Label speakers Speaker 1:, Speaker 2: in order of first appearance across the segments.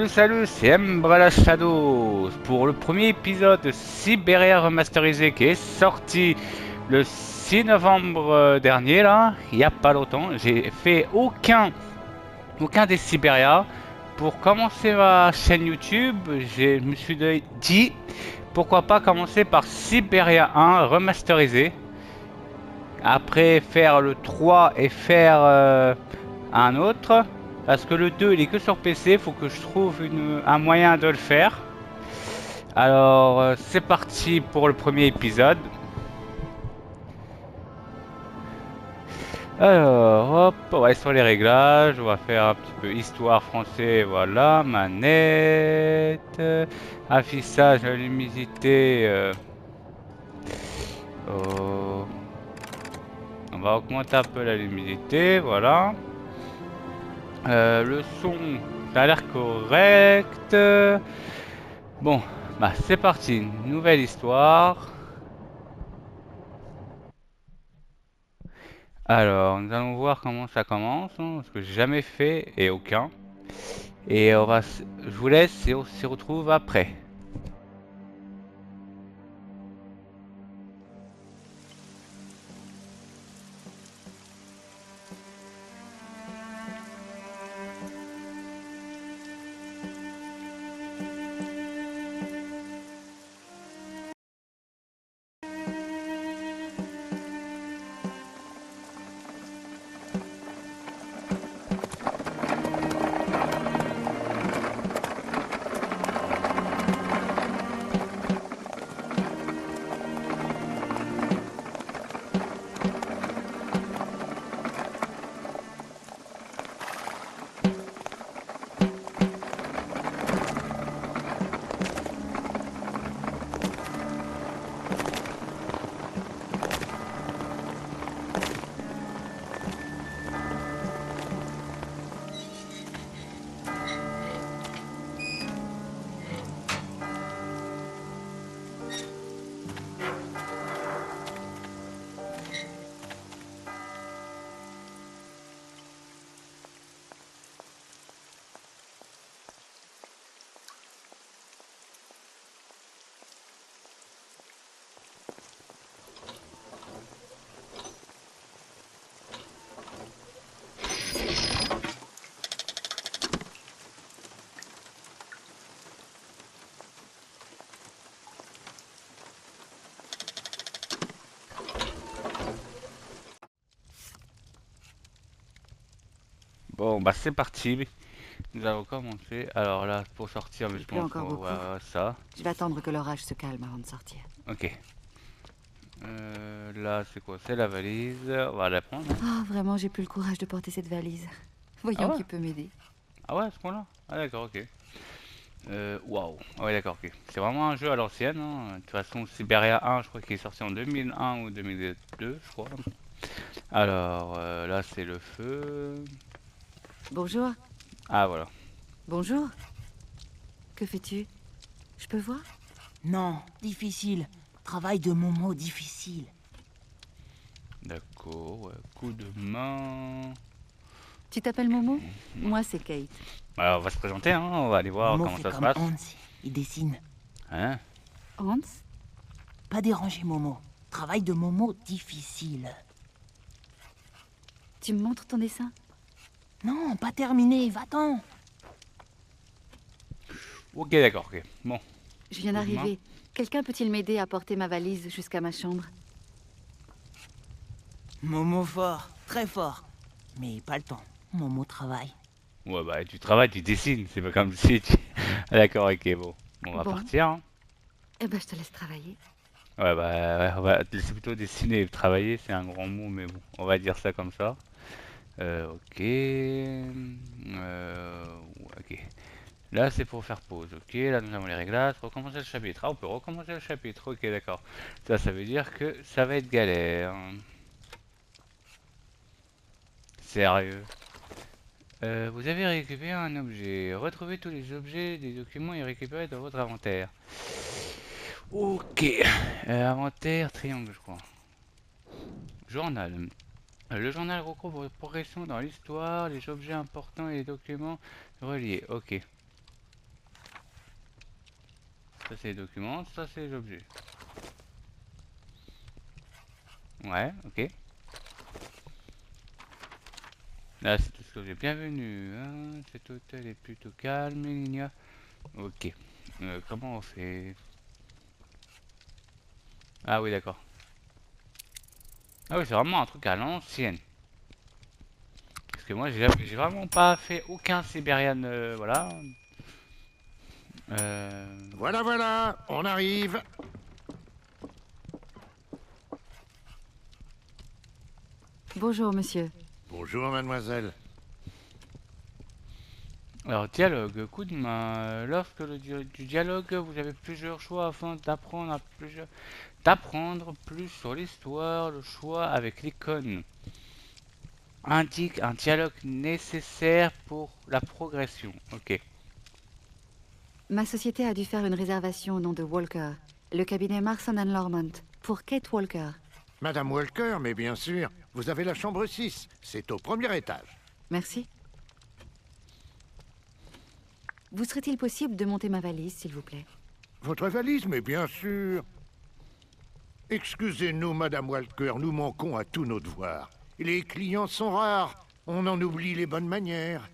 Speaker 1: Salut, c'est Umbrella Shadow pour le premier épisode de Siberia Remasterisé qui est sorti le 6 novembre dernier là, il n'y a pas longtemps. J'ai fait aucun des Siberia. Pour commencer ma chaîne YouTube, je me suis dit pourquoi pas commencer par Siberia 1 Remasterisé. Après faire le 3 et faire un autre. Parce que le 2 il est que sur PC, faut que je trouve un moyen de le faire. Alors c'est parti pour le premier épisode. Alors hop, on va aller sur les réglages, on va faire un petit peu histoire français, voilà, manette, affichage, luminosité, oh, on va augmenter un peu la luminosité, voilà. Le son, ça a l'air correct. Bon, bah c'est parti, nouvelle histoire. Alors, nous allons voir comment ça commence, hein, parce que j'ai jamais fait et aucun. Et je vous laisse et on se retrouve après. Bon, bah c'est parti. Nous allons commencer. Alors là, pour sortir, mais
Speaker 2: Il
Speaker 1: je
Speaker 2: pleut
Speaker 1: pense
Speaker 2: encore
Speaker 1: qu'on
Speaker 2: beaucoup.
Speaker 1: va ça.
Speaker 2: Je vais attendre que l'orage se calme avant de sortir.
Speaker 1: Ok. Là, c'est quoi? C'est la valise. On va la prendre, hein.
Speaker 2: Oh, vraiment, j'ai plus le courage de porter cette valise.
Speaker 1: Ah
Speaker 2: Voyons
Speaker 1: ouais?
Speaker 2: qui peut m'aider.
Speaker 1: Ah ouais, à ce point-là? Ah d'accord, ok. Waouh. Ah ouais, d'accord, ok. C'est vraiment un jeu à l'ancienne, hein. De toute façon, Siberia 1, je crois qu'il est sorti en 2001 ou 2002, je crois. Alors, là, c'est le feu.
Speaker 2: Bonjour.
Speaker 1: Ah, voilà.
Speaker 2: Bonjour. Que fais-tu? Je peux voir?
Speaker 3: Non, difficile. Travail de Momo difficile.
Speaker 1: D'accord, ouais. Coup de main.
Speaker 2: Tu t'appelles Momo? Moi, c'est Kate.
Speaker 1: Alors, on va se présenter, hein. On va aller voir
Speaker 3: Momo
Speaker 1: comment
Speaker 3: fait
Speaker 1: ça se
Speaker 3: comme
Speaker 1: passe.
Speaker 3: Hans, il dessine.
Speaker 1: Hein?
Speaker 2: Hans?
Speaker 3: Pas déranger Momo. Travail de Momo difficile.
Speaker 2: Tu me montres ton dessin?
Speaker 3: Non, pas terminé, va-t'en.
Speaker 1: Ok, d'accord, ok. Bon,
Speaker 2: Je viens
Speaker 1: coup de main.
Speaker 2: d'arriver. Quelqu'un peut-il m'aider à porter ma valise jusqu'à ma chambre?
Speaker 3: Momo fort, très fort. Mais pas le temps. Momo travaille.
Speaker 1: Ouais, bah, tu travailles, tu dessines. C'est pas comme si tu... Ah, d'accord, ok, bon. On va
Speaker 2: Bon,
Speaker 1: partir, hein.
Speaker 2: eh ben, je te laisse travailler.
Speaker 1: Ouais, bah, ouais, on va te laisser plutôt dessiner. Travailler, c'est un grand mot, mais bon, on va dire ça comme ça. Ok. Ok. Là, c'est pour faire pause. Ok, là, nous avons les réglages. Recommencer le chapitre. Ah, on peut recommencer le chapitre. Ok, d'accord. Ça veut dire que ça va être galère. Sérieux. Vous avez récupéré un objet. Retrouvez tous les objets des documents et récupérez dans votre inventaire. Ok. Inventaire, triangle, je crois. Journal. Le journal regroupe vos progressions dans l'histoire, les objets importants et les documents reliés. Ok. Ça c'est les documents, ça c'est les objets. Ouais, ok. Là c'est tout ce que j'ai. Bienvenue, hein. Cet hôtel est plutôt calme, il y a... Ok. Comment on fait? Ah oui, d'accord. Ah oui, c'est vraiment un truc à l'ancienne. Parce que moi, j'ai vraiment pas fait aucun Siberian, voilà.
Speaker 4: Voilà, voilà, on arrive.
Speaker 2: Bonjour, monsieur.
Speaker 4: Bonjour, mademoiselle.
Speaker 1: Alors, dialogue, coup de main. Lorsque du dialogue, vous avez plusieurs choix afin d'apprendre plus sur l'histoire. Le choix avec l'icône indique un dialogue nécessaire pour la progression. Ok.
Speaker 2: Ma société a dû faire une réservation au nom de Walker, le cabinet Marson Lormont, pour Kate Walker.
Speaker 4: Madame Walker, mais bien sûr, vous avez la chambre 6. C'est au premier étage.
Speaker 2: Merci. Vous serait-il possible de monter ma valise, s'il vous plaît?
Speaker 4: Votre valise, mais bien sûr. Excusez-nous, Madame Walker, nous manquons à tous nos devoirs. Les clients sont rares. On en oublie les bonnes manières.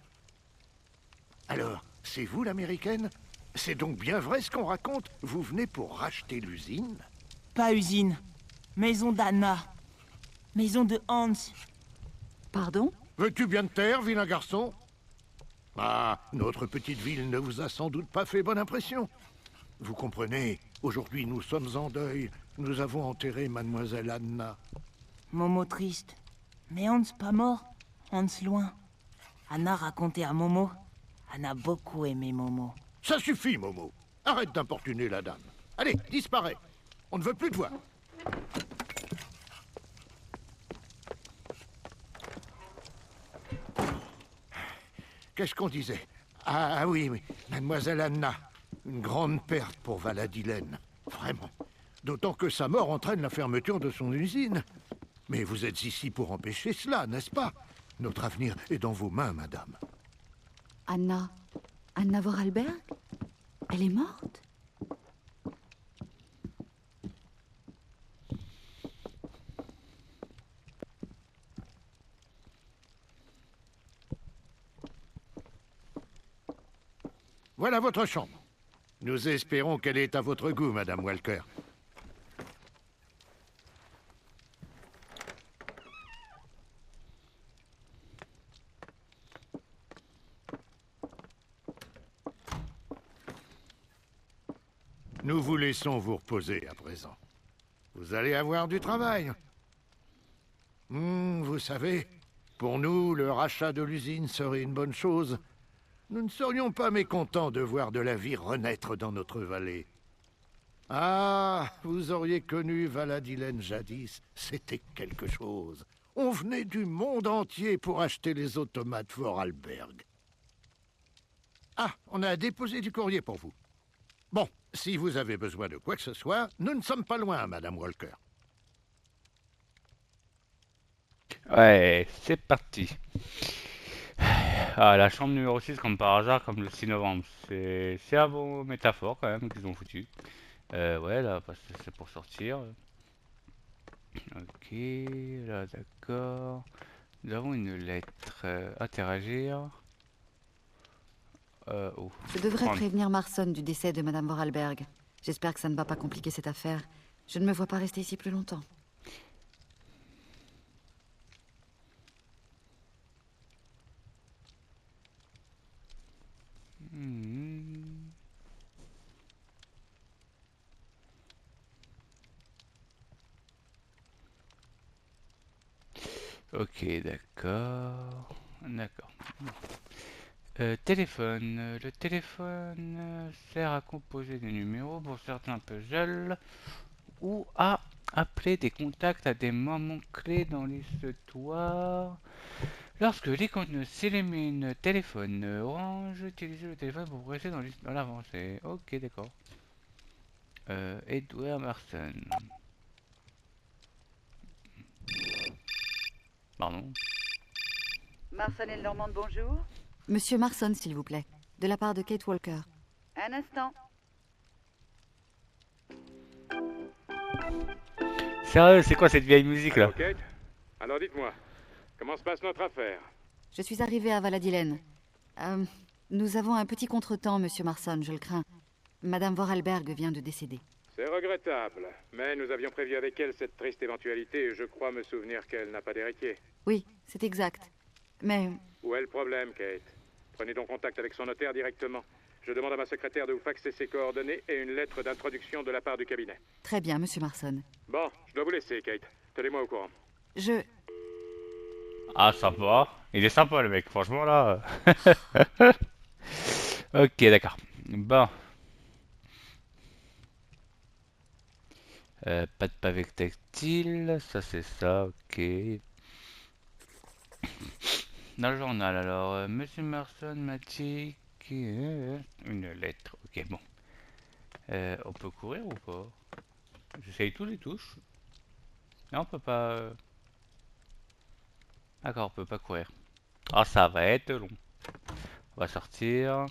Speaker 4: Alors, c'est vous l'américaine? C'est donc bien vrai ce qu'on raconte? Vous venez pour racheter l'usine?
Speaker 3: Pas usine. Maison d'Anna. Maison de Hans.
Speaker 2: Pardon?
Speaker 4: Veux-tu bien te taire, vilain garçon? Ah, notre petite ville ne vous a sans doute pas fait bonne impression. Vous comprenez, aujourd'hui nous sommes en deuil. Nous avons enterré mademoiselle Anna.
Speaker 3: Momo triste. Mais Hans pas mort. Hans loin. Anna racontait à Momo. Anna beaucoup aimé Momo.
Speaker 4: Ça suffit, Momo. Arrête d'importuner la dame. Allez, disparais. On ne veut plus te voir. Qu'est-ce qu'on disait? Ah oui, oui, mademoiselle Anna. Une grande perte pour Valadilène. Vraiment. D'autant que sa mort entraîne la fermeture de son usine. Mais vous êtes ici pour empêcher cela, n'est-ce pas? Notre avenir est dans vos mains, madame.
Speaker 2: Anna... Anna Vorarlberg? Elle est morte?
Speaker 4: Voilà votre chambre. Nous espérons qu'elle est à votre goût, madame Walker. Nous vous laissons vous reposer à présent. Vous allez avoir du travail. Vous savez, pour nous, le rachat de l'usine serait une bonne chose. Nous ne serions pas mécontents de voir de la vie renaître dans notre vallée. Ah, vous auriez connu Valadilène jadis, c'était quelque chose. On venait du monde entier pour acheter les automates Vorarlberg. Ah, on a déposé du courrier pour vous. Bon, si vous avez besoin de quoi que ce soit, nous ne sommes pas loin, Madame Walker.
Speaker 1: Ouais, c'est parti. Ah, la chambre numéro 6, comme par hasard, comme le 6 novembre. C'est à vos métaphores quand même qu'ils ont foutu. Ouais, là, parce que c'est pour sortir. Ok, là, d'accord. Nous avons une lettre. Interagir. Oh.
Speaker 2: Je devrais
Speaker 1: Prendre.
Speaker 2: prévenir Marson du décès de Madame Vorarlberg. J'espère que ça ne va pas compliquer cette affaire. Je ne me vois pas rester ici plus longtemps.
Speaker 1: Hmm. Ok, d'accord. D'accord. Téléphone. Le téléphone sert à composer des numéros pour certains puzzles ou à appeler des contacts à des moments clés dans l'histoire. Lorsque l'icône s'illumine téléphone orange, utilisez le téléphone pour progresser dans l'avancée. Ok, d'accord. Edward Marson. Pardon.
Speaker 5: Marson et Normande, bonjour.
Speaker 2: Monsieur Marson, s'il vous plaît. De la part de Kate Walker.
Speaker 5: Un instant.
Speaker 1: Sérieux, c'est quoi cette vieille musique là?
Speaker 6: Allô, Kate? Alors dites-moi, comment se passe notre affaire?
Speaker 2: Je suis arrivée à Valadilène. Nous avons un petit contretemps, Monsieur Marson, je le crains. Madame Vorarlberg vient de décéder.
Speaker 6: C'est regrettable, mais nous avions prévu avec elle cette triste éventualité et je crois me souvenir qu'elle n'a pas d'héritier.
Speaker 2: Oui, c'est exact. Mais
Speaker 6: Où est le problème, Kate? Prenez donc contact avec son notaire directement. Je demande à ma secrétaire de vous faxer ses coordonnées et une lettre d'introduction de la part du cabinet.
Speaker 2: très bien, Monsieur Marson.
Speaker 6: Bon, je dois vous laisser, Kate. Tenez-moi au courant.
Speaker 2: Je...
Speaker 1: Ah, sympa. Il est sympa le mec, franchement là. Ok, d'accord. Bon. Pas de pavé tactile, ça c'est ça, ok. Dans le journal, alors, Monsieur Marson m'a dit une lettre. Ok, bon. On peut courir ou pas? J'essaye tous les touches. Non, on peut pas. D'accord, on peut pas courir. Ah, ça va être long. On va sortir.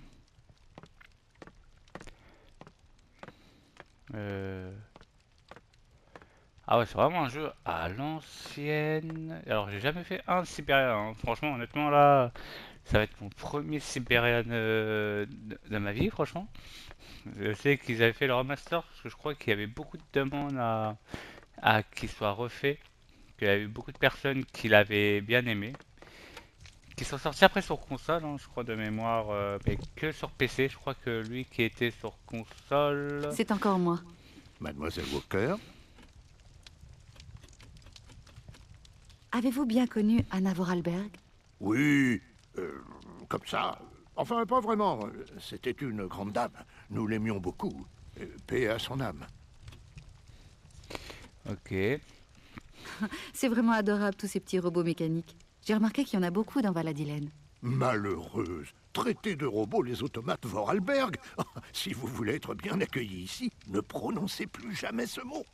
Speaker 1: Ah ouais, c'est vraiment un jeu à l'ancienne. Alors, j'ai jamais fait un Siberian, hein. Franchement, honnêtement, là, ça va être mon premier Siberian de ma vie, franchement. Je sais qu'ils avaient fait le remaster, parce que je crois qu'il y avait beaucoup de demandes à qu'il soit refait. Qu'il y avait beaucoup de personnes qui l'avaient bien aimé. Qui sont sortis après sur console, hein, je crois de mémoire, mais que sur PC. Je crois que lui qui était sur console.
Speaker 2: C'est encore moi.
Speaker 4: Mademoiselle Walker?
Speaker 2: Avez-vous bien connu Anna Vorarlberg?
Speaker 4: Oui, comme ça. Enfin, pas vraiment. C'était une grande dame. Nous l'aimions beaucoup. Paix à son âme.
Speaker 1: Ok.
Speaker 2: C'est vraiment adorable, tous ces petits robots mécaniques. J'ai remarqué qu'il y en a beaucoup dans Valadilène.
Speaker 4: Malheureuse. Traitez de robots les automates Vorarlberg. Si vous voulez être bien accueilli ici, ne prononcez plus jamais ce mot.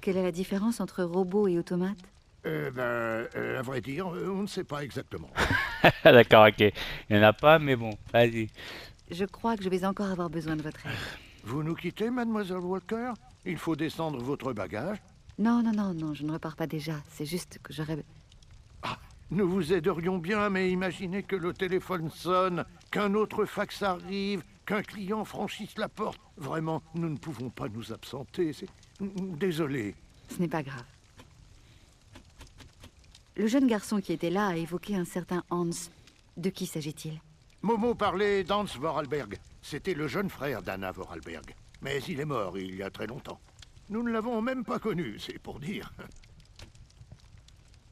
Speaker 2: Quelle est la différence entre robot et automate?
Speaker 4: À vrai dire, on ne sait pas exactement.
Speaker 1: D'accord, ok. Il n'y en a pas, mais bon, vas-y.
Speaker 2: Je crois que je vais encore avoir besoin de votre aide.
Speaker 4: Vous nous quittez, mademoiselle Walker? Il faut descendre votre bagage.
Speaker 2: Non, non, non, non, je ne repars pas déjà. C'est juste que j'aurais...
Speaker 4: Nous vous aiderions bien, mais imaginez que le téléphone sonne, qu'un autre fax arrive, qu'un client franchisse la porte. Vraiment, nous ne pouvons pas nous absenter. Désolé.
Speaker 2: Ce n'est pas grave. Le jeune garçon qui était là a évoqué un certain Hans. De qui s'agit-il?
Speaker 4: Momo parlait d'Hans Vorarlberg. C'était le jeune frère d'Anna Vorarlberg. Mais il est mort il y a très longtemps. Nous ne l'avons même pas connu, c'est pour dire.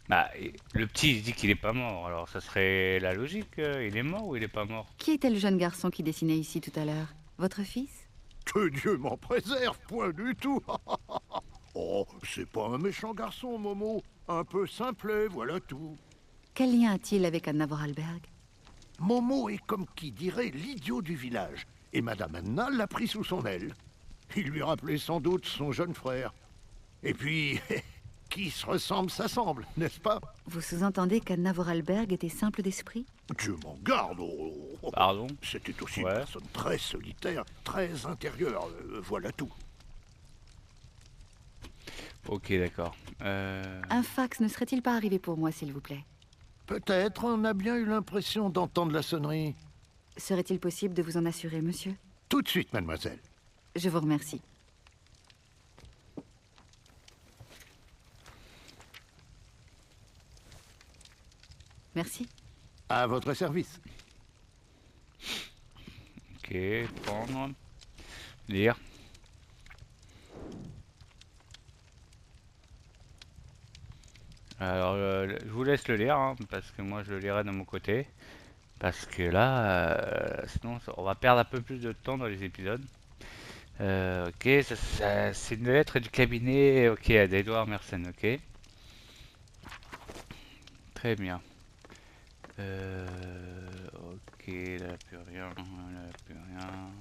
Speaker 1: Bah, le petit il dit qu'il est pas mort, alors ça serait la logique. Il est mort ou il est pas mort?
Speaker 2: Qui était le jeune garçon qui dessinait ici tout à l'heure? Votre fils?
Speaker 4: Que Dieu m'en préserve, point du tout. Oh, c'est pas un méchant garçon, Momo. Un peu simplet, voilà tout.
Speaker 2: Quel lien a-t-il avec Anna Vorarlberg?
Speaker 4: Momo est comme qui dirait l'idiot du village. Et Madame Anna l'a pris sous son aile. Il lui rappelait sans doute son jeune frère. Et puis, qui se ressemble s'assemble, n'est-ce pas?
Speaker 2: Vous sous-entendez qu'Anna Vorarlberg était simple d'esprit?
Speaker 4: Dieu m'en garde.
Speaker 1: Pardon?
Speaker 4: C'était aussi
Speaker 1: Ouais.
Speaker 4: une personne très solitaire, très intérieure, voilà tout.
Speaker 1: Ok, d'accord.
Speaker 2: Un fax ne serait-il pas arrivé pour moi, s'il vous plaît?
Speaker 4: Peut-être, on a bien eu l'impression d'entendre la sonnerie.
Speaker 2: Serait-il possible de vous en assurer, monsieur?
Speaker 4: Tout de suite, mademoiselle.
Speaker 2: Je vous remercie. Merci.
Speaker 4: À votre service.
Speaker 1: Ok, prendre. Lire. Alors, je vous laisse le lire, hein, parce que moi je le lirai de mon côté. Parce que là, sinon on va perdre un peu plus de temps dans les épisodes. Ok, c'est une lettre du cabinet, ok, à d'Edouard Mersenne, ok. Très bien. Ok, là plus rien, là plus rien.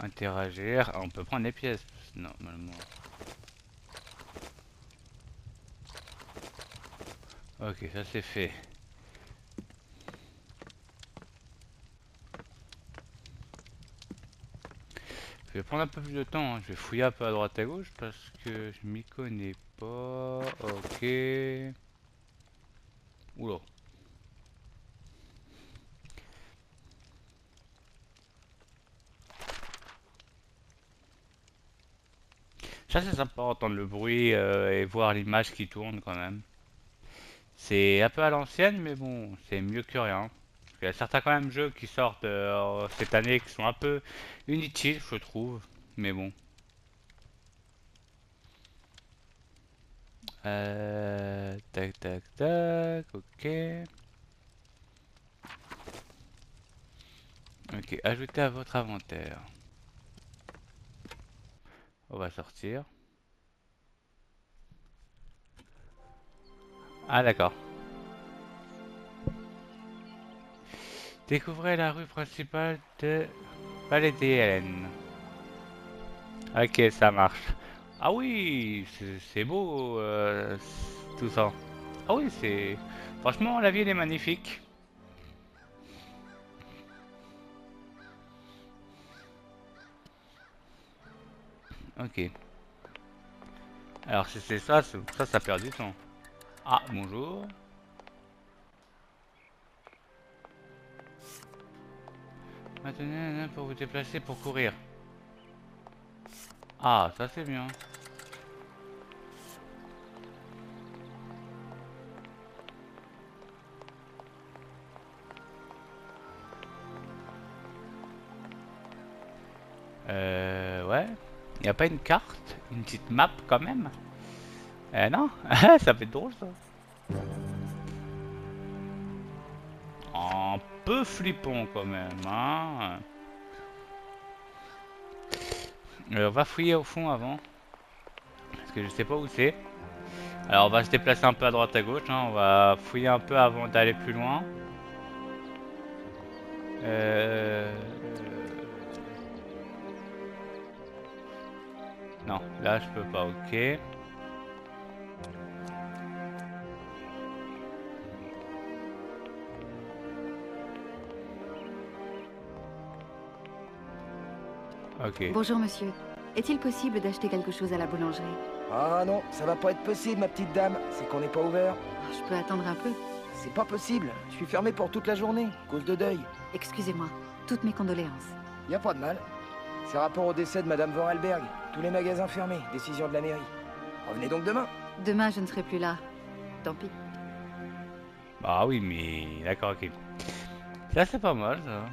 Speaker 1: Interagir, ah, on peut prendre les pièces, normalement. Ok, ça c'est fait. Je vais prendre un peu plus de temps, hein. Je vais fouiller un peu à droite à gauche parce que je m'y connais pas. Ok. Oula. Ça c'est sympa entendre le bruit et voir l'image qui tourne quand même. C'est un peu à l'ancienne mais bon, c'est mieux que rien. Il y a certains quand même jeux qui sortent cette année qui sont un peu inutiles je trouve. Mais bon. Tac tac tac, ok. Ok, ajoutez à votre inventaire. On va sortir. Ah d'accord. Découvrez la rue principale de Palais des Hélènes. Ok, ça marche. Ah oui, c'est beau tout ça. Ah oui, c'est... Franchement, la ville est magnifique. Ok. Alors si c'est ça, ça perd du temps. Ah, bonjour. Maintenant, pour vous déplacer, pour courir. Ah, ça c'est bien. Ouais. Y a pas une carte? Une petite map quand même? Non? Ça fait drôle ça. Un peu flippant quand même, hein. On va fouiller au fond avant. Parce que je sais pas où c'est. Alors on va se déplacer un peu à droite à gauche, hein. On va fouiller un peu avant d'aller plus loin. Euh... Non, là je peux pas, ok. Ok.
Speaker 2: Bonjour, monsieur. Est-il possible d'acheter quelque chose à la boulangerie?
Speaker 7: Ah non, ça va pas être possible, ma petite dame. C'est qu'on n'est pas ouvert.
Speaker 2: Oh, je peux attendre un peu.
Speaker 7: C'est pas possible. Je suis fermé pour toute la journée, cause de deuil.
Speaker 2: Excusez-moi. Toutes mes condoléances.
Speaker 7: Y a pas de mal. C'est rapport au décès de Madame Vorarlberg. Tous les magasins fermés. Décision de la mairie. Revenez donc demain.
Speaker 2: Demain, je ne serai plus là. Tant pis.
Speaker 1: Bah oui, mais d'accord, ok. Ça c'est pas mal ça.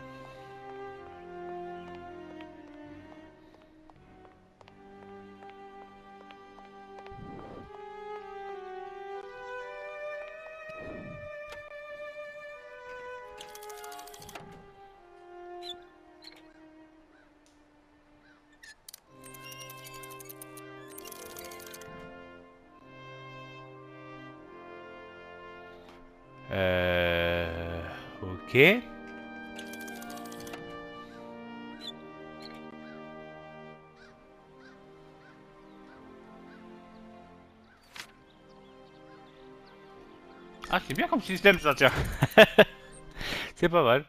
Speaker 1: Ok. Ah, c'est bien comme système ça, tiens. C'est pas mal.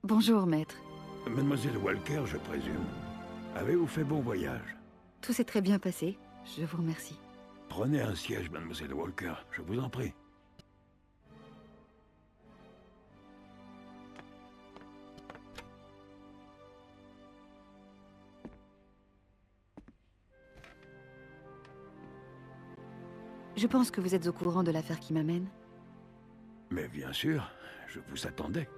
Speaker 2: Bonjour, maître.
Speaker 8: Mademoiselle Walker, je présume. Avez-vous fait bon voyage?
Speaker 2: Tout s'est très bien passé. Je vous remercie.
Speaker 8: Prenez un siège, Mademoiselle Walker, je vous en prie.
Speaker 2: Je pense que vous êtes au courant de l'affaire qui m'amène.
Speaker 8: Mais bien sûr, je vous attendais.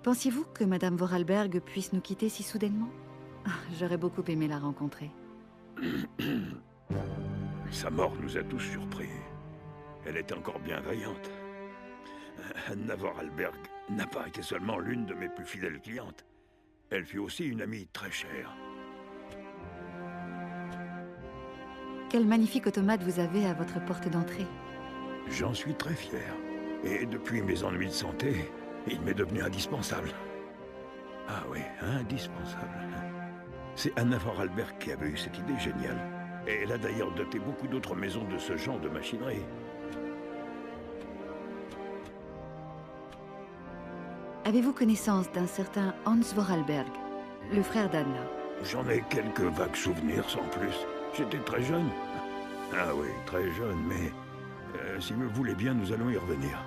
Speaker 2: Pensiez-vous que Madame Vorarlberg puisse nous quitter si soudainement? J'aurais beaucoup aimé la rencontrer.
Speaker 8: Sa mort nous a tous surpris. Elle était encore bienveillante. Anna Vorarlberg n'a pas été seulement l'une de mes plus fidèles clientes. Elle fut aussi une amie très chère.
Speaker 2: Quel magnifique automate vous avez à votre porte d'entrée.
Speaker 8: J'en suis très fier. Et depuis mes ennuis de santé, il m'est devenu indispensable. Ah oui, indispensable. C'est Anna Vorarlberg qui avait eu cette idée géniale. Et elle a d'ailleurs doté beaucoup d'autres maisons de ce genre de machinerie.
Speaker 2: Avez-vous connaissance d'un certain Hans Vorarlberg, le frère d'Anna?
Speaker 8: J'en ai quelques vagues souvenirs, sans plus. J'étais très jeune. Ah oui, très jeune, mais... si vous le voulez bien, nous allons y revenir.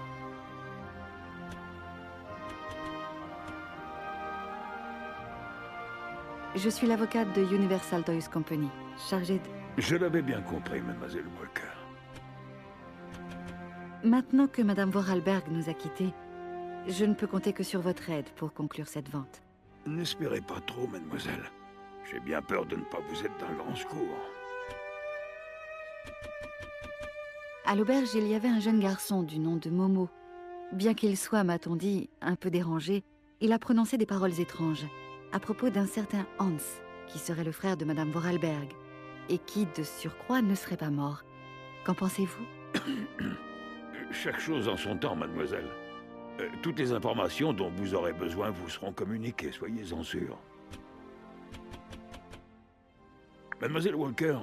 Speaker 2: Je suis l'avocate de Universal Toys Company, chargée de...
Speaker 8: Je l'avais bien compris, mademoiselle Walker.
Speaker 2: Maintenant que Madame Vorarlberg nous a quittés, je ne peux compter que sur votre aide pour conclure cette vente.
Speaker 8: N'espérez pas trop, mademoiselle. J'ai bien peur de ne pas vous être d'un grand secours.
Speaker 2: À l'auberge, il y avait un jeune garçon du nom de Momo. Bien qu'il soit, m'a-t-on dit, un peu dérangé, il a prononcé des paroles étranges à propos d'un certain Hans, qui serait le frère de Madame Vorarlberg, et qui, de surcroît, ne serait pas mort. Qu'en pensez-vous?
Speaker 8: Chaque chose en son temps, mademoiselle. Toutes les informations dont vous aurez besoin vous seront communiquées, soyez-en sûrs. Mademoiselle Walker,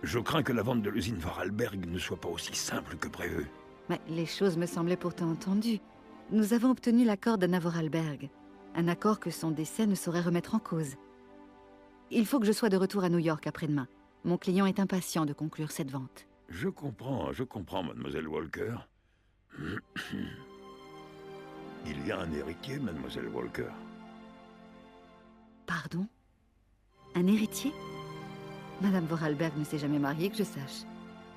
Speaker 8: je crains que la vente de l'usine Vorarlberg ne soit pas aussi simple que prévu.
Speaker 2: Mais les choses me semblaient pourtant entendues. Nous avons obtenu l'accord d'Anna Vorarlberg. Un accord que son décès ne saurait remettre en cause. Il faut que je sois de retour à New York après-demain. Mon client est impatient de conclure cette vente.
Speaker 8: Je comprends, mademoiselle Walker. Il y a un héritier, mademoiselle Walker.
Speaker 2: Pardon? Un héritier? Madame Vorarlberg ne s'est jamais mariée que je sache.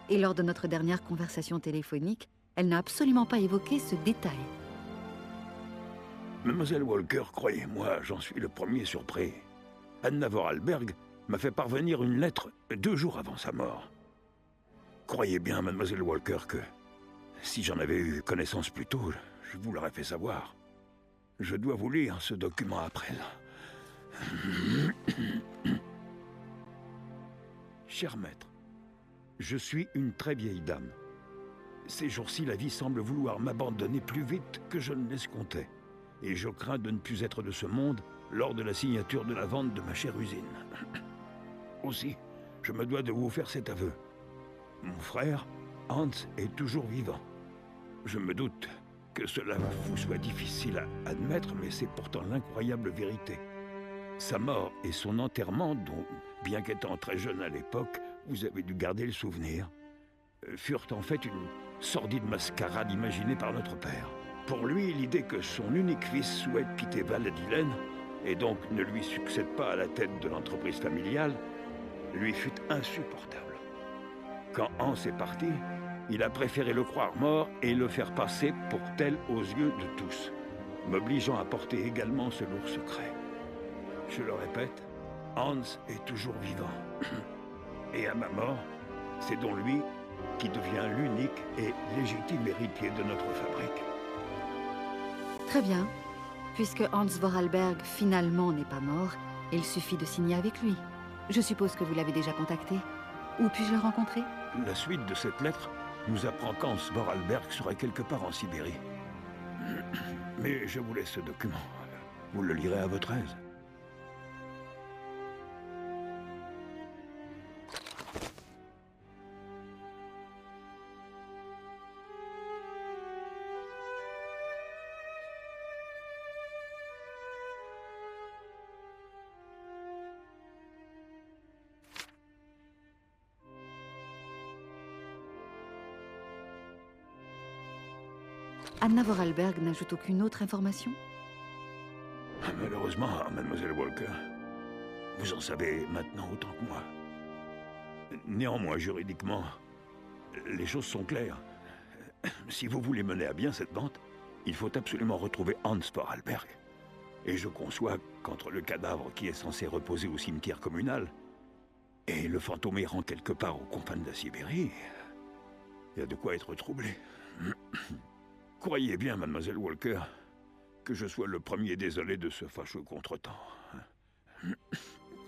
Speaker 2: Et lors de notre dernière conversation téléphonique, elle n'a absolument pas évoqué ce détail.
Speaker 8: Mademoiselle Walker, croyez-moi, j'en suis le premier surpris. Anna Vorarlberg m'a fait parvenir une lettre 2 jours avant sa mort. Croyez bien, mademoiselle Walker, que si j'en avais eu connaissance plus tôt, je vous l'aurais fait savoir. Je dois vous lire ce document à présent. Cher maître, je suis une très vieille dame. Ces jours-ci, la vie semble vouloir m'abandonner plus vite que je ne l'escomptais. Et je crains de ne plus être de ce monde lors de la signature de la vente de ma chère usine. Aussi, je me dois de vous faire cet aveu. Mon frère, Hans, est toujours vivant. Je me doute que cela vous soit difficile à admettre, mais c'est pourtant l'incroyable vérité. Sa mort et son enterrement, dont, bien qu'étant très jeune à l'époque, vous avez dû garder le souvenir, furent en fait une sordide mascarade imaginée par notre père. Pour lui, l'idée que son unique fils souhaite quitter Val-Dylen, et donc ne lui succède pas à la tête de l'entreprise familiale, lui fut insupportable. Quand Hans est parti, il a préféré le croire mort et le faire passer pour tel aux yeux de tous, m'obligeant à porter également ce lourd secret. Je le répète, Hans est toujours vivant. Et à ma mort, c'est donc lui qui devient l'unique et légitime héritier de notre fabrique.
Speaker 2: Très bien. Puisque Hans Vorarlberg finalement n'est pas mort, il suffit de signer avec lui. Je suppose que vous l'avez déjà contacté. Où puis-je le rencontrer?
Speaker 8: La suite de cette lettre nous apprend qu'Hans Vorarlberg serait quelque part en Sibérie. Mais je vous laisse ce document. Vous le lirez à votre aise.
Speaker 2: Anna Vorarlberg n'ajoute aucune autre information?
Speaker 8: Malheureusement, mademoiselle Walker, vous en savez maintenant autant que moi. Néanmoins, juridiquement, les choses sont claires. Si vous voulez mener à bien cette vente, Il faut absolument retrouver Hans Vorarlberg. Et je conçois qu'entre le cadavre qui est censé reposer au cimetière communal et le fantôme errant quelque part aux confins de la Sibérie, il y a de quoi être troublé. Croyez bien, mademoiselle Walker, que je sois le premier désolé de ce fâcheux contretemps.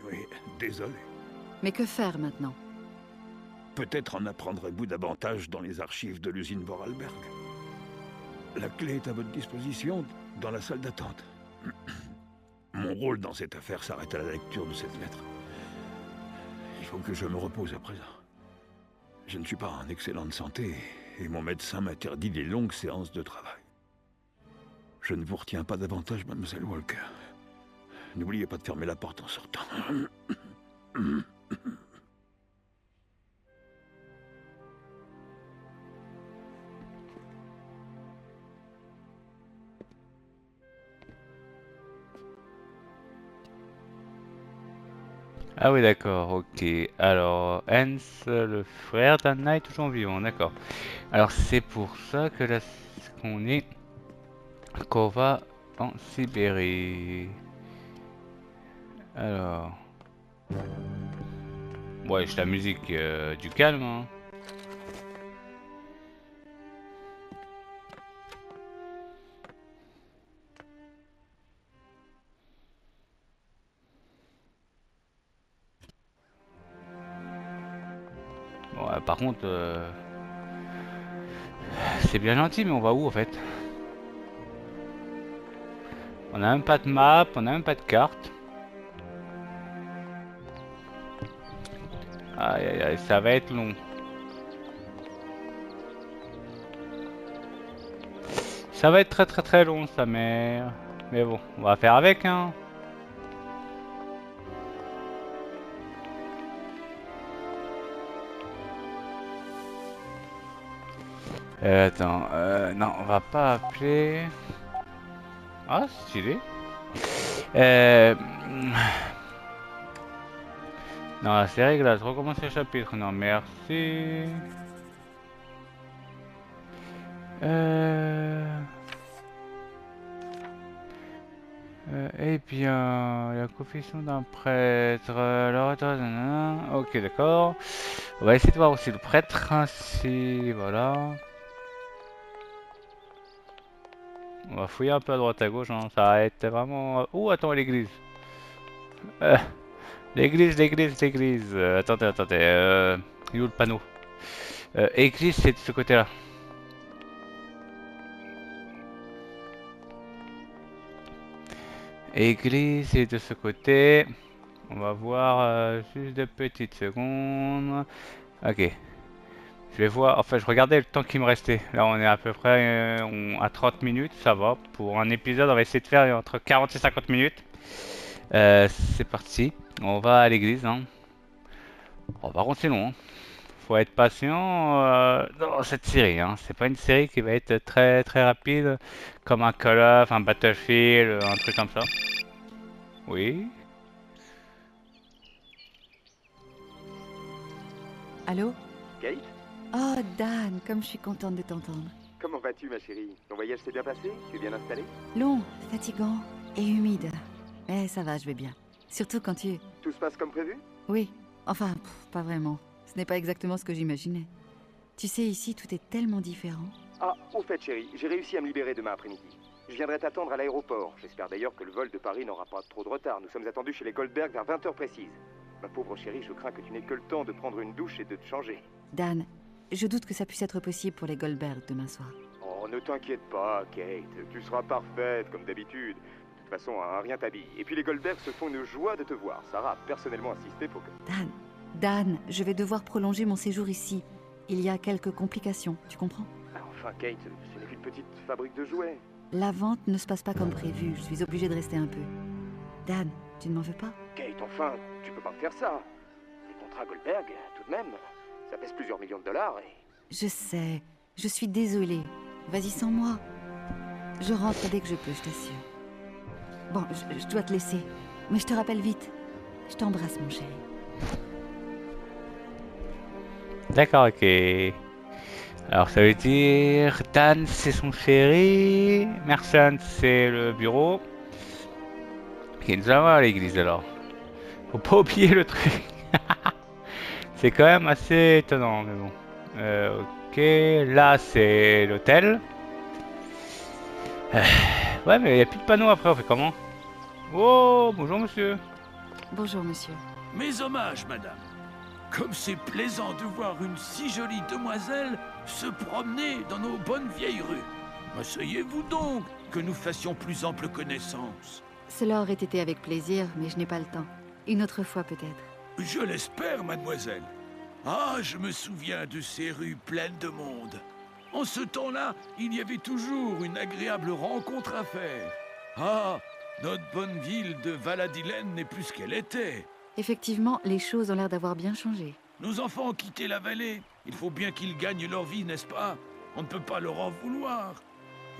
Speaker 8: Oui, désolé.
Speaker 2: Mais que faire maintenant?
Speaker 8: Peut-être en apprendrez-vous davantage dans les archives de l'usine Vorarlberg. La clé est à votre disposition dans la salle d'attente. Mon rôle dans cette affaire s'arrête à la lecture de cette lettre. Il faut que je me repose à présent. Je ne suis pas en excellente santé et mon médecin m'interdit les longues séances de travail. Je ne vous retiens pas davantage, mademoiselle Walker. N'oubliez pas de fermer la porte en sortant.
Speaker 1: Ah oui, d'accord, ok. Alors, Hans, le frère d'Anna est toujours vivant, d'accord. Alors, c'est pour ça que là, qu'on va en Sibérie. Alors... Ouais, j'ai la musique du calme, hein. Bon, par contre, c'est bien gentil, mais on va où en fait? On a même pas de map, on a même pas de carte. Aïe aïe aïe, ça va être long. Ça va être très très très long, sa mère. Mais bon, on va faire avec, hein. Attends, non, on va pas appeler... Ah, stylé. Non, c'est réglages, recommencer le chapitre, non, merci. Eh bien, la confession d'un prêtre, alors, ok, d'accord. On va essayer de voir aussi le prêtre, ainsi, voilà. On va fouiller un peu à droite à gauche, hein. Ça va être vraiment... Oh, attends, l'église. L'église. Attendez. Il est où le panneau? Église, c'est de ce côté-là. Église, c'est de ce côté. On va voir juste des petites secondes. Ok. Je vais voir, enfin je regardais le temps qui me restait. Là on est à peu près à 30 minutes, ça va. Pour un épisode on va essayer de faire entre 40 et 50 minutes. C'est parti, on va à l'église. Hein. Oh, par contre c'est long. Hein. Faut être patient dans cette série. Hein. C'est pas une série qui va être très très rapide comme un Call of, un Battlefield, un truc comme ça. Oui.
Speaker 2: Allô?
Speaker 9: Kate?
Speaker 2: Oh, Dan, comme je suis contente de t'entendre.
Speaker 9: Comment vas-tu, ma chérie? Ton voyage s'est bien passé? Tu es bien installé?
Speaker 2: Long, fatigant et humide. Mais ça va, je vais bien. Surtout quand tu...
Speaker 9: Tout se passe comme prévu?
Speaker 2: Oui, enfin, pas vraiment. Ce n'est pas exactement ce que j'imaginais. Tu sais, ici, tout est tellement différent.
Speaker 9: Ah, au fait, chérie, j'ai réussi à me libérer demain après-midi. Je viendrai t'attendre à l'aéroport. J'espère d'ailleurs que le vol de Paris n'aura pas trop de retard. Nous sommes attendus chez les Goldberg vers 20h précises. Ma pauvre chérie, je crains que tu n'aies que le temps de prendre une douche et de te changer.
Speaker 2: Dan, je doute que ça puisse être possible pour les Goldberg demain soir.
Speaker 9: Oh, ne t'inquiète pas, Kate. Tu seras parfaite, comme d'habitude. De toute façon, rien t'habille. Et puis les Goldberg se font une joie de te voir. Sarah a personnellement insisté pour que...
Speaker 2: Dan, je vais devoir prolonger mon séjour ici. Il y a quelques complications, tu comprends?
Speaker 9: Enfin, Kate, ce n'est qu'une petite fabrique de jouets.
Speaker 2: La vente ne se passe pas comme prévu. Je suis obligée de rester un peu. Dan, tu ne m'en veux pas?
Speaker 9: Kate, enfin, tu peux pas me faire ça. Les contrats Goldberg, tout de même, ça pèse plusieurs millions de dollars et...
Speaker 2: Je sais, je suis désolée. Vas-y sans moi. Je rentre dès que je peux, je t'assure. Bon, je dois te laisser. Mais je te rappelle vite. Je t'embrasse, mon chéri.
Speaker 1: D'accord, ok. Alors ça veut dire Dan c'est son chéri, Merson c'est le bureau. Ok, nous allons à l'église alors. Faut pas oublier le truc. C'est quand même assez étonnant, mais bon. Ok, là c'est l'hôtel. Ouais, mais il n'y a plus de panneau après, on fait comment? Oh, bonjour monsieur.
Speaker 2: Bonjour, monsieur.
Speaker 8: Mes hommages, madame. Comme c'est plaisant de voir une si jolie demoiselle se promener dans nos bonnes vieilles rues. Asseyez-vous donc, que nous fassions plus ample connaissance.
Speaker 2: Cela aurait été avec plaisir, mais je n'ai pas le temps. Une autre fois peut-être.
Speaker 8: Je l'espère, mademoiselle. Ah, je me souviens de ces rues pleines de monde. En ce temps-là, il y avait toujours une agréable rencontre à faire. Ah, notre bonne ville de Valadilène n'est plus ce qu'elle était.
Speaker 2: Effectivement, les choses ont l'air d'avoir bien changé.
Speaker 8: Nos enfants ont quitté la vallée. Il faut bien qu'ils gagnent leur vie, n'est-ce pas? On ne peut pas leur en vouloir.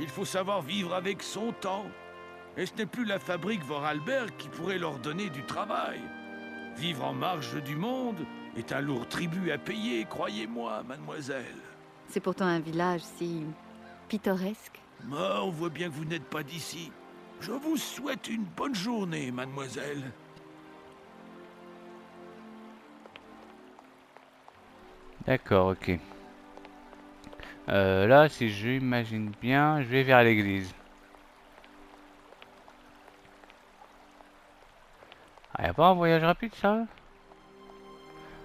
Speaker 8: Il faut savoir vivre avec son temps. Et ce n'est plus la fabrique Vorarlberg qui pourrait leur donner du travail. Vivre en marge du monde est un lourd tribut à payer, croyez-moi, mademoiselle.
Speaker 2: C'est pourtant un village si pittoresque.
Speaker 8: Mais on voit bien que vous n'êtes pas d'ici. Je vous souhaite une bonne journée, mademoiselle.
Speaker 1: D'accord, ok. Là, si j'imagine bien, je vais vers l'église. Ah, y'a pas un voyage rapide, ça?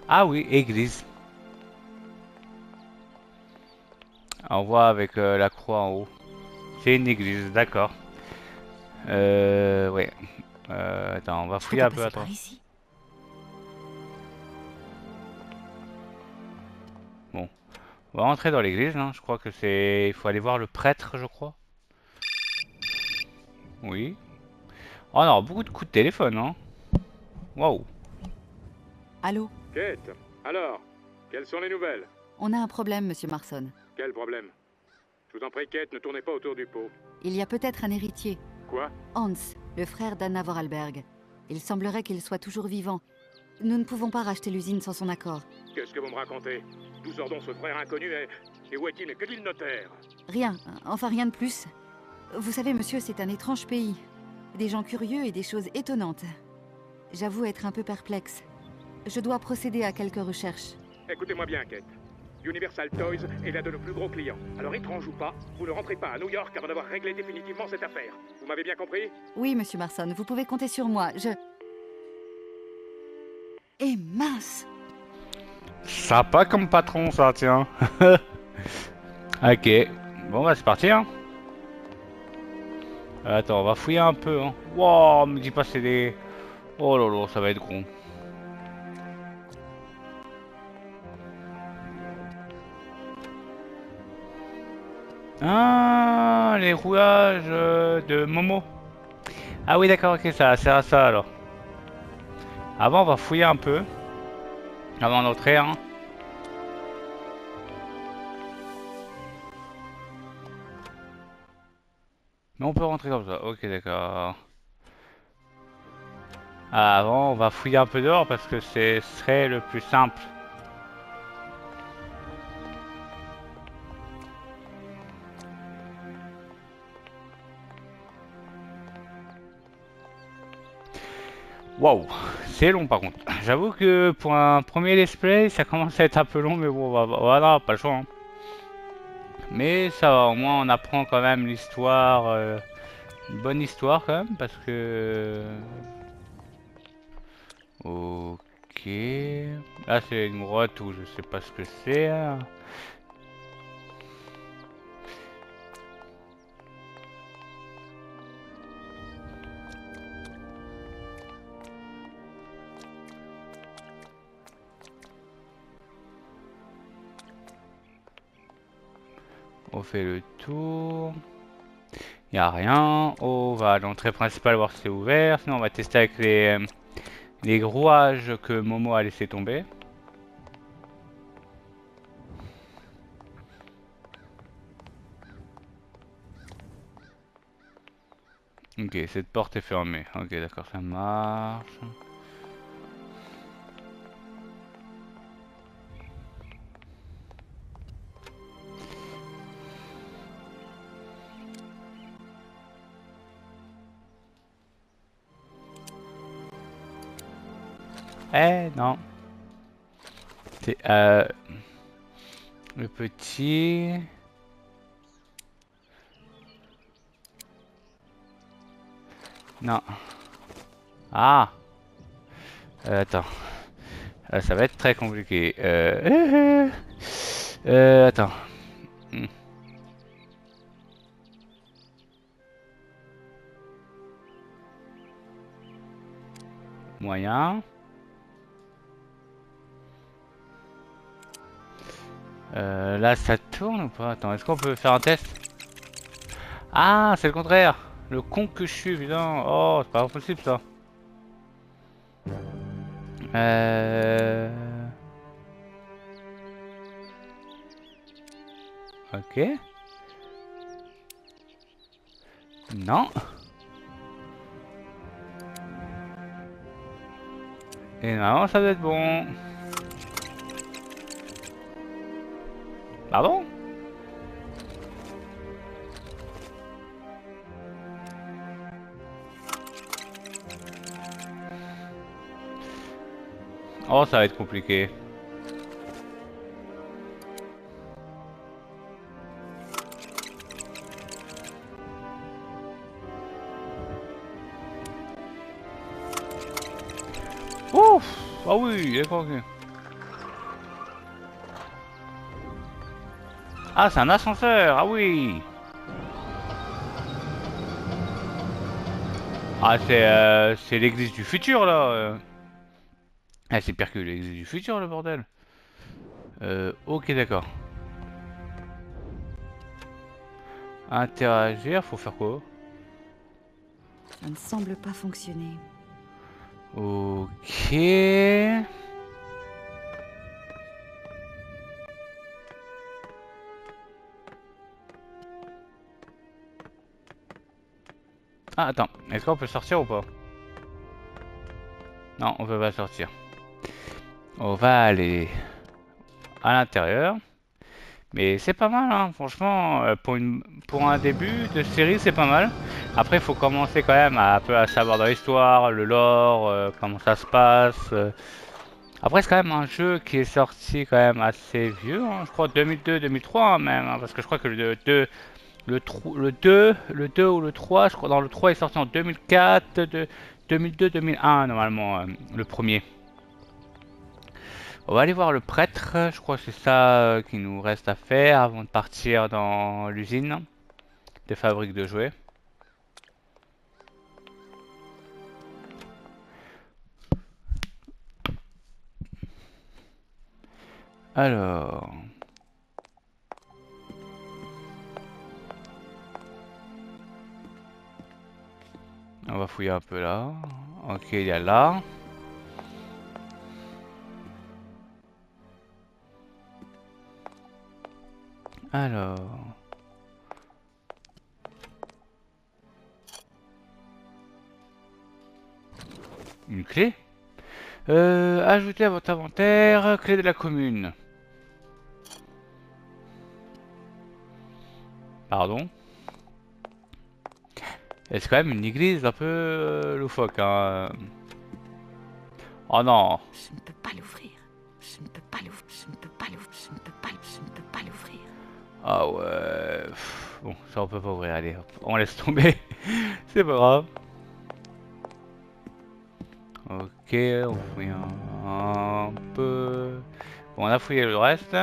Speaker 1: Ah oui, église. On voit avec la croix en haut. C'est une église, d'accord. Ouais. Attends, on va fouiller un peu, attends. Bon. On va rentrer dans l'église, hein. Je crois que c'est... Il faut aller voir le prêtre, je crois. Oui. Oh non, beaucoup de coups de téléphone, hein. Waouh.
Speaker 2: Allô?
Speaker 6: Kate, alors, quelles sont les nouvelles?
Speaker 2: On a un problème, monsieur Marson.
Speaker 6: Quel problème? Je vous en prie, Kate, ne tournez pas autour du pot.
Speaker 2: Il y a peut-être un héritier.
Speaker 6: Quoi?
Speaker 2: Hans, le frère d'Anna Vorarlberg. Il semblerait qu'il soit toujours vivant. Nous ne pouvons pas racheter l'usine sans son accord.
Speaker 6: Qu'est-ce que vous me racontez? D'où sort donc ce frère inconnu et où est-il? Et que dit le notaire?
Speaker 2: Rien, enfin rien de plus. Vous savez, monsieur, c'est un étrange pays. Des gens curieux et des choses étonnantes. J'avoue être un peu perplexe. Je dois procéder à quelques recherches.
Speaker 6: Écoutez-moi bien, Kate. Universal Toys est l'un de nos plus gros clients. Alors, étrange ou pas, vous ne rentrez pas à New York avant d'avoir réglé définitivement cette affaire. Vous m'avez bien compris?
Speaker 2: Oui, monsieur Marson, vous pouvez compter sur moi. Eh mince!
Speaker 1: Sympa comme patron, ça, tiens. Ok. Bon, bah, c'est parti, hein. Attends, on va fouiller un peu, hein. Wow, me dis pas c'est des... Oh là là, ça va être gros. Ah, les rouages de Momo. Ah oui, d'accord, ok, ça sert à ça alors. Avant, on va fouiller un peu. Avant d'entrer, hein. Mais on peut rentrer comme ça, ok, d'accord. Ah, avant, on va fouiller un peu dehors parce que ce serait le plus simple. Waouh, c'est long par contre. J'avoue que pour un premier let's play, ça commence à être un peu long, mais bon, voilà, pas le choix, hein. Mais ça va, au moins on apprend quand même l'histoire, une bonne histoire quand même, parce que... Ok... Là c'est une grotte où je sais pas ce que c'est, hein. On fait le tour. Il n'y a rien. On va à l'entrée principale voir si c'est ouvert. Sinon on va tester avec les rouages que Momo a laissé tomber. Ok, cette porte est fermée. Ok, d'accord, ça marche. Eh non. C'est le petit. Non. Ah. Attends. Ça va être très compliqué. Attends. Hmm. Moyen. Là, ça tourne ou pas? Attends, est-ce qu'on peut faire un test? Ah, c'est le contraire. Le con que je suis, putain. Oh, c'est pas possible ça. Ok. Non. Et non, ça doit être bon. Pardon? Oh, ça va être compliqué. Ouf! Ah oui, d'accord, ok. Ah, c'est un ascenseur! Ah oui! Ah, c'est l'église du futur, là! Ah, c'est pire que l'église du futur, le bordel! Ok, d'accord. Interagir, faut faire quoi?
Speaker 2: Ça ne semble pas fonctionner.
Speaker 1: Ok. Ah, attends, est-ce qu'on peut sortir ou pas? Non, on peut pas sortir. On va aller à l'intérieur. Mais c'est pas mal, hein, franchement, pour un début de série, c'est pas mal. Après, il faut commencer quand même à un peu à savoir dans l'histoire, le lore, comment ça se passe. Après, c'est quand même un jeu qui est sorti quand même assez vieux, hein, je crois 2002-2003 même, hein, parce que je crois que le 2 ou le 3, je crois dans le 3 est sorti en 2004, 2002-2001 normalement, le premier. On va aller voir le prêtre, je crois que c'est ça qu'il nous reste à faire avant de partir dans l'usine de fabrique de jouets. Alors... On va fouiller un peu là. Ok, il y a là. Alors... Une clé? Ajoutez à votre inventaire, clé de la commune. Pardon? Et c'est quand même une église un peu loufoque, hein. Oh non!
Speaker 2: Je ne peux pas l'ouvrir. Je ne peux pas l'ouvrir. Je ne peux pas l'ouvrir. Je ne peux pas. Je ne peux pas l'ouvrir.
Speaker 1: Ah ouais... Bon, ça on peut pas ouvrir, allez, hop, on laisse tomber. C'est pas grave. Ok, on fouille un peu. Bon, on a fouillé le reste.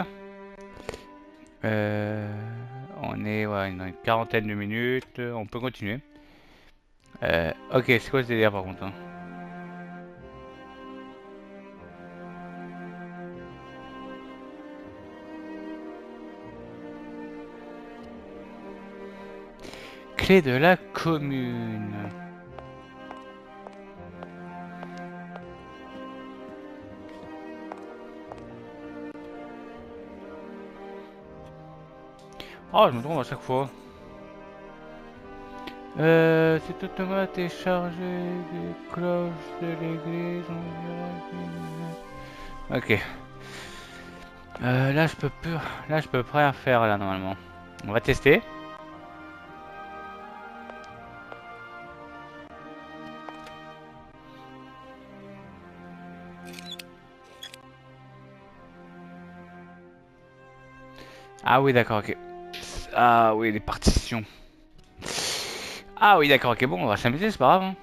Speaker 1: On est ouais, dans une quarantaine de minutes. On peut continuer. Ok, c'est quoi ce délire par contre, hein? Clé de la commune. Oh, je me trompe à chaque fois. C'est automate et chargé des cloches de l'église. Ok. Là, je peux plus. Là, je peux rien faire là normalement. On va tester. Ah oui, d'accord, ok. Ah oui, les partitions. Ah oui, d'accord, ok, bon, on va s'amuser, c'est pas grave, hein.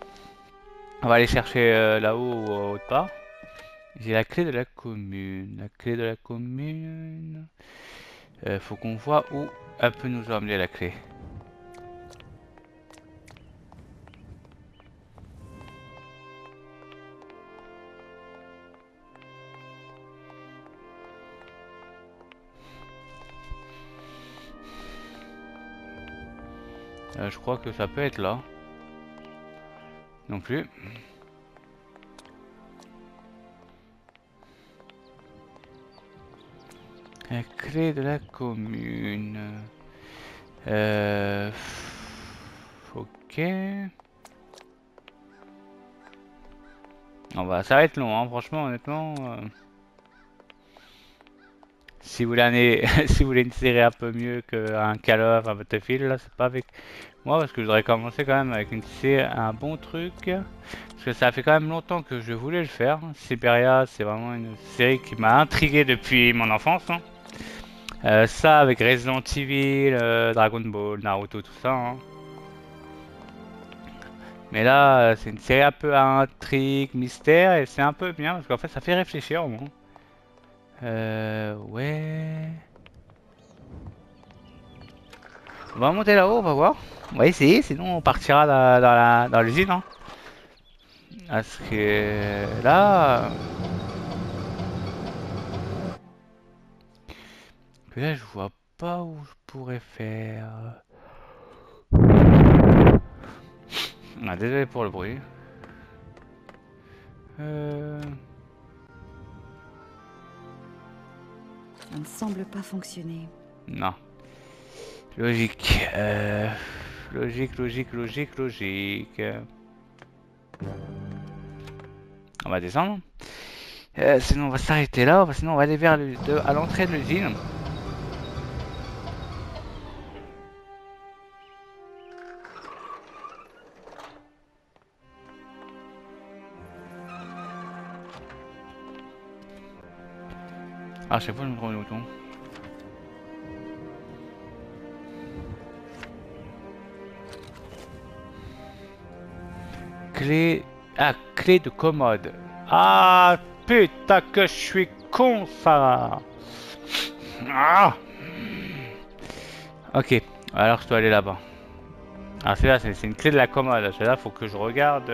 Speaker 1: On va aller chercher là-haut ou autre part. J'ai la clé de la commune. La clé de la commune. Faut qu'on voit où elle peut nous emmener la clé. Je crois que ça peut être là. Non plus. La clé de la commune. Euh... Ok. Non, bah ça va être long, hein, franchement, honnêtement. Si vous voulez si vous voulez une série un peu mieux qu'un Call of, un Battlefield, là, c'est pas avec moi parce que je voudrais commencer quand même avec une série, un bon truc. Parce que ça fait quand même longtemps que je voulais le faire. Siberia, c'est vraiment une série qui m'a intrigué depuis mon enfance, hein. Ça avec Resident Evil, Dragon Ball, Naruto, tout ça, hein. Mais là, c'est une série un peu à intrigue, mystère, et c'est un peu bien parce qu'en fait, ça fait réfléchir au moins. Ouais. On va monter là-haut, on va voir. On va essayer, sinon on partira dans l'usine, hein. Parce que là. Que là, je vois pas où je pourrais faire. Ah, désolé pour le bruit.
Speaker 2: Ça ne semble pas fonctionner.
Speaker 1: Non. Logique. Logique. On va descendre. Sinon, on va s'arrêter là. Sinon, on va aller vers à l'entrée de l'usine. Ah, je sais pas, je me trompe de bouton. Clé. Ah, clé de commode. Ah, putain, que je suis con, ça. Ah. Ok, alors je dois aller là-bas. Ah, celle-là, c'est une clé de la commode. Celle-là, faut que je regarde.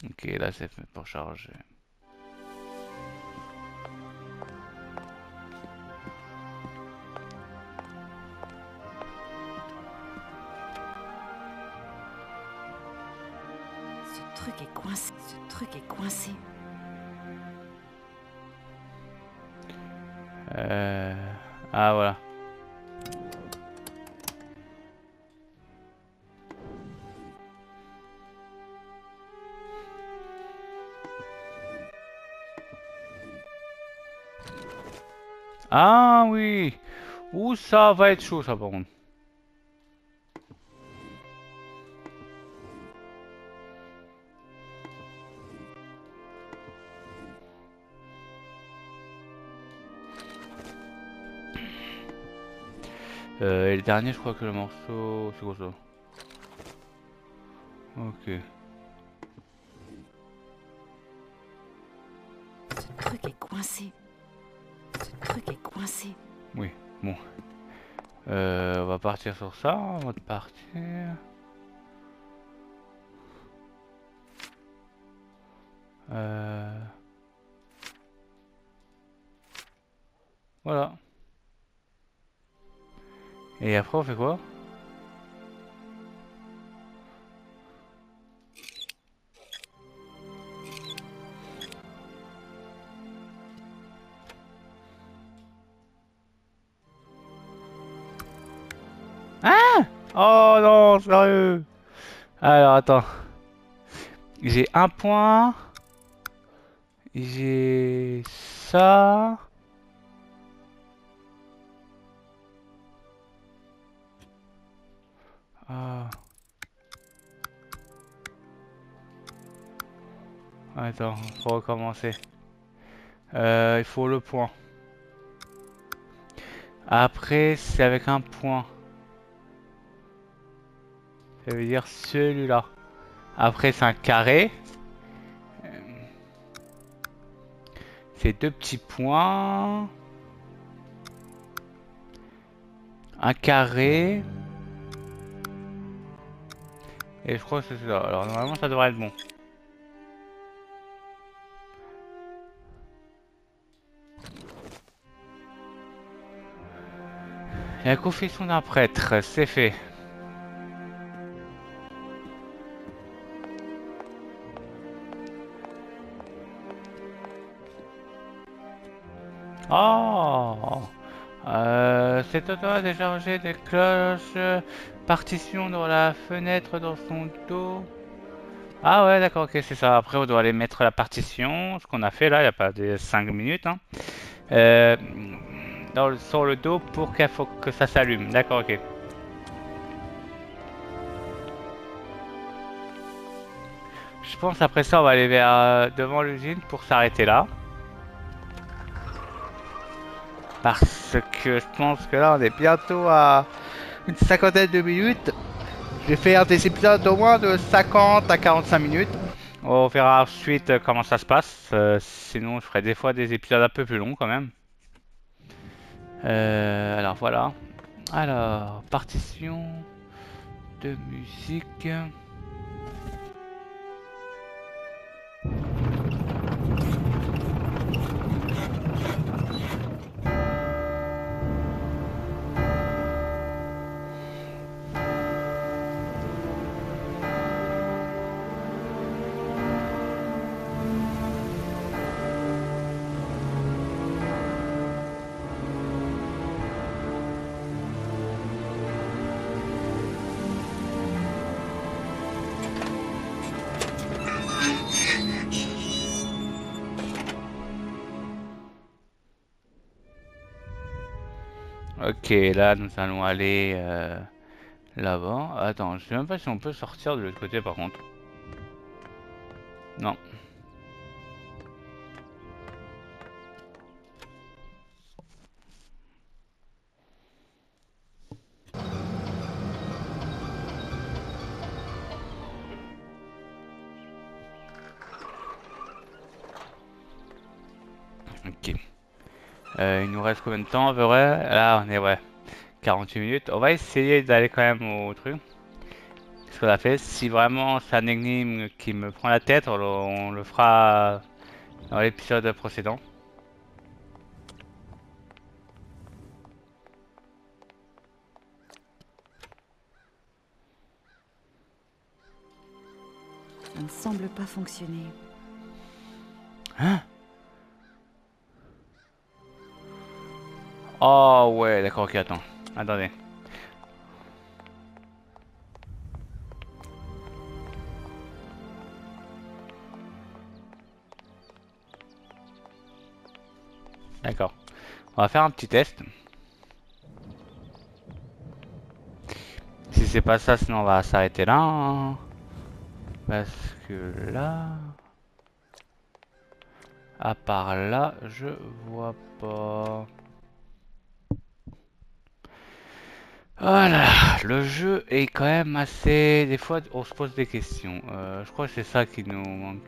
Speaker 1: Ok, là, c'est fait pour charger.
Speaker 2: Ce truc est coincé. Ce truc est coincé.
Speaker 1: Ah, voilà. Ah oui. Ouh, ça va être chaud, ça, par contre. Et le dernier, je crois que le morceau... C'est quoi ça? Ok.
Speaker 2: Ce truc est coincé. Ce truc est coincé.
Speaker 1: Oui, bon. On va partir sur ça, on va partir. Voilà. Et après, on fait quoi? Ah! Oh non, sérieux! Alors, attends. J'ai un point. J'ai ça. Ah. Attends, faut recommencer. Il faut le point. Après, c'est avec un point. Ça veut dire celui-là. Après, c'est un carré. C'est deux petits points. Un carré. Et je crois que c'est ça. Alors, normalement, ça devrait être bon. La confession d'un prêtre, c'est fait. Oh, c'est à toi de charger des cloches. Partition dans la fenêtre dans son dos. Ah ouais, d'accord, ok, c'est ça. Après, on doit aller mettre la partition. Ce qu'on a fait là, il n'y a pas de 5 minutes. Hein. Euh, sur le dos pour qu'il faut que ça s'allume. D'accord, ok. Je pense après ça, on va aller vers devant l'usine pour s'arrêter là. Parce que je pense que là, on est bientôt à une cinquantaine de minutes. Je vais faire des épisodes d'au moins de 50 à 45 minutes. On verra ensuite comment ça se passe. Sinon, je ferai des fois des épisodes un peu plus longs quand même. Alors voilà. Alors, partition de musique. Ok, là nous allons aller là-bas. Attends, je sais même pas si on peut sortir de l'autre côté par contre. Non. Ok. Il nous reste combien de temps à peu près? Là on est ouais. 48 minutes. On va essayer d'aller quand même au truc. Ce qu'on a fait. Si vraiment c'est un énigme qui me prend la tête, on le fera dans l'épisode précédent.
Speaker 2: Ça ne semble pas fonctionner.
Speaker 1: Hein? Oh ouais, d'accord, ok, attends. Attendez. D'accord. On va faire un petit test. Si c'est pas ça, sinon on va s'arrêter là. Hein. Parce que là... À part là, je vois pas... Voilà, le jeu est quand même assez... Des fois, on se pose des questions. Je crois que c'est ça qui nous manque.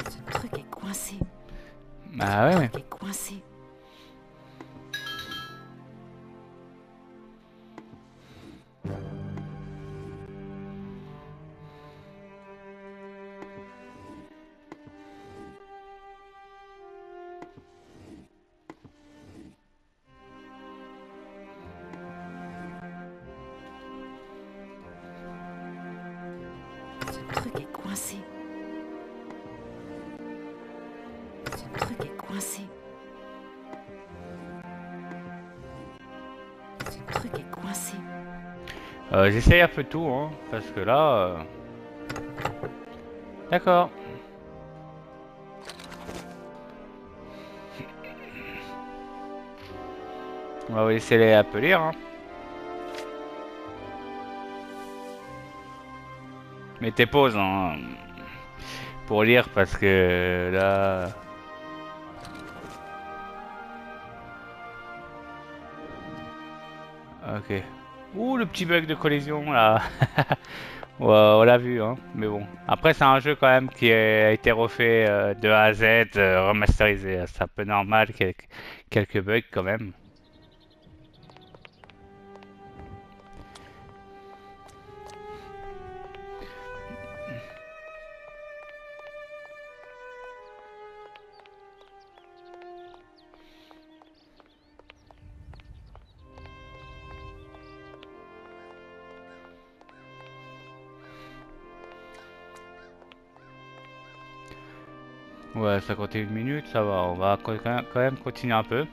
Speaker 2: Ce truc est coincé.
Speaker 1: Ah ouais, ouais.
Speaker 2: Il est coincé. Ce truc est coincé. Ce truc est coincé. Ce truc est coincé.
Speaker 1: J'essaye un peu tout, hein, parce que là... D'accord. On va vous laisser les appeler, hein. Mettez pause hein, pour lire parce que là. Ok. Ouh, le petit bug de collision là. Ouais, on l'a vu, hein. Mais bon. Après, c'est un jeu quand même qui a été refait de A à Z, remasterisé. C'est un peu normal, quelques bugs quand même. Ouais, 51 minutes, ça va. On va quand même continuer un peu.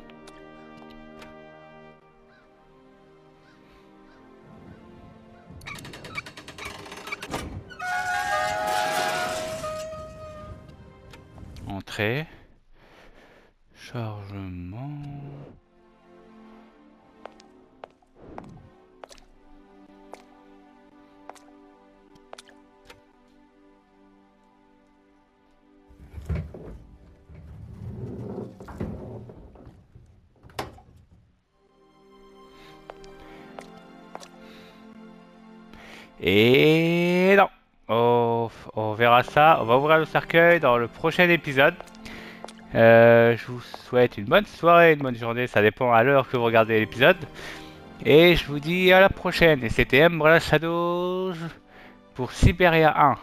Speaker 1: Entrée. Chargement. Et non, on verra ça. On va ouvrir le cercueil dans le prochain épisode. Je vous souhaite une bonne soirée, une bonne journée. Ça dépend à l'heure que vous regardez l'épisode. Et je vous dis à la prochaine. Et c'était Umbrella Shadows pour Siberia 1.